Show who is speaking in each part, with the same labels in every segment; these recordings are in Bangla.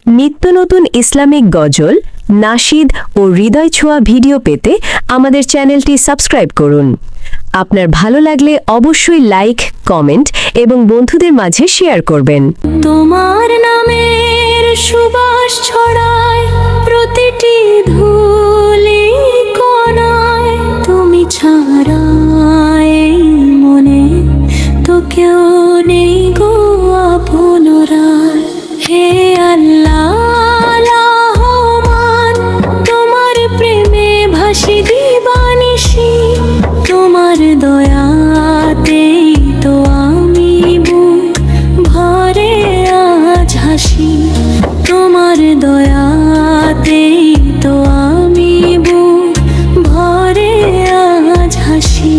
Speaker 1: নিত্য নতুন ইসলামিক গজল, নাশিদ ও হৃদয় ছোঁয়া ভিডিও পেতে আমাদের চ্যানেলটি সাবস্ক্রাইব করুন। আপনার ভালো লাগলে অবশ্যই লাইক, কমেন্ট এবং বন্ধুদের মাঝে শেয়ার করবেন।
Speaker 2: তোমার নামের সুবাস ছড়ায় প্রতিটি ধূলি কোণায়, তুমি ছাড়া এই মনে তো কেউ নেই গো আপনরায়। হে আল্লাহ রহমান, তোমার প্রেমে ভাসি দিবানিশি, তোমার দয়াতেই তো আমি বুক ভরে আজ হাসি, তোমার দয়াতেই তো আমি বুক ভরে আজ হাসি।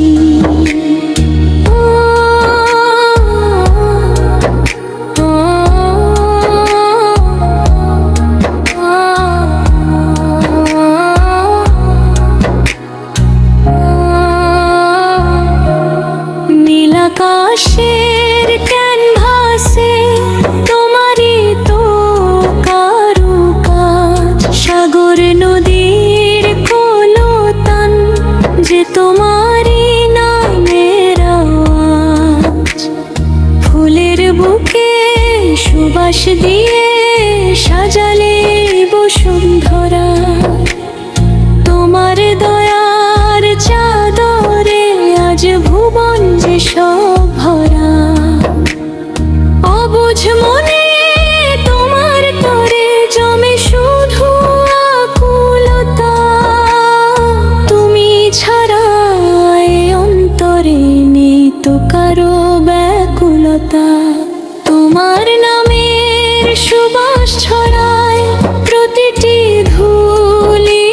Speaker 2: নীলাকাশের ক্যানভাসে তোমারই তো কারুকাজ, সাগর নদীর কলতান যে তোমারই নামের আওয়াজ। ফুলের বুকে সুবাস দিয়ে সাজালে বসুন্ধরা, তোমার দয়ার চাদরে আজ ভুবন যে সব ভরা। অবুঝ মনে তোমার তরে জমে শুধু আকুলতা, তুমি ছাড়া এ অন্তরে নেই তো কারো ব্যাকুলতা। তোমার নামের সুবাস ছড়ায় প্রতিটি ধূলি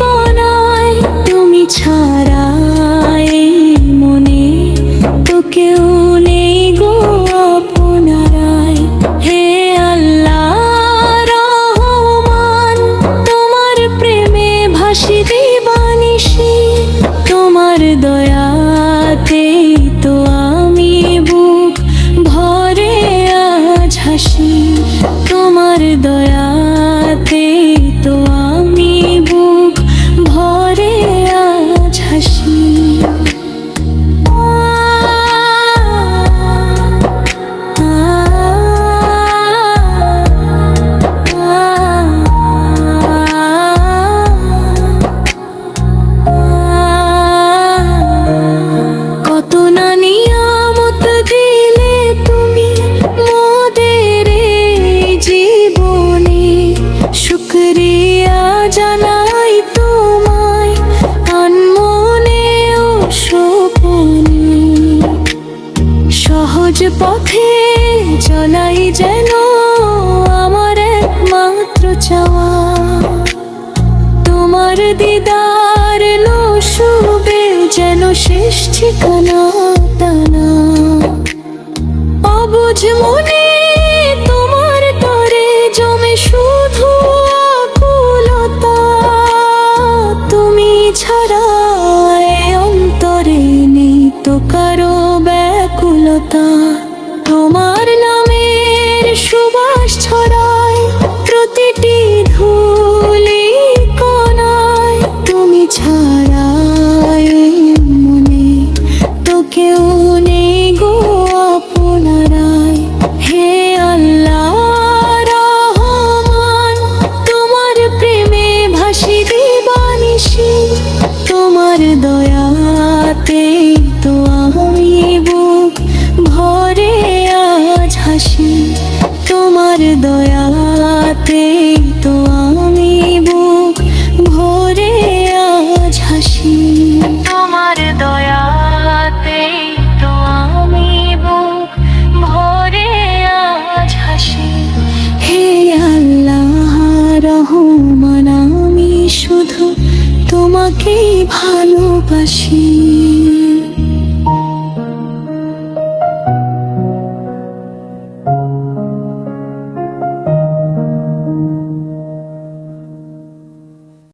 Speaker 2: কোণায়, তুমি ছাড়া এই মনে তো কেউ নেই গো আপনরায়। হে আল্লাহ রহমান, তোমার প্রেমে ভাসি দিবানিশি, তোমার দয়াতেই তো আমি বুক ভরে আজ হাসি, তোমার দয়াতেই তো আমি বুক ভরে আজ হাসি। কত না নিয়ামত দিলে তুমি মোদের জীবনে, শুকরিয়া জানাই তোমায় আনমনে ও সোপনে। সহজ পথে চলাই যেন আমার একমাত্র চাওয়া, তোমার দিদার লোশুবে যেন শেষ ঠিকানা টানা। অবুঝ মনে তোমার তরে জমে শুধু আকুলতা, তুমি ছাড়া এ অন্তরে নেই তো কারো ব্যাকুলতা। তোমার নামের সুবাস ছড়ায় প্রতিটি ধূলি কোণায়, তুমি ছাড়া এই মনে তো কেউ নেই গো আপনরায়। হে আল্লাহ রহমান, তোমার প্রেমে ভাসি দিবানিশি, তোমার দয়াতেই তো আমি বুক ভরে আজ হাসি, তোমার দয়াতেই তো আমি বুক ভরে আজ হাসি, তোমার দয়াতেই তো আমি বুক ভরে আজ হাসি। হে আল্লাহ রহমান, আমি শুধু তোমাকেই ভালোবাসি।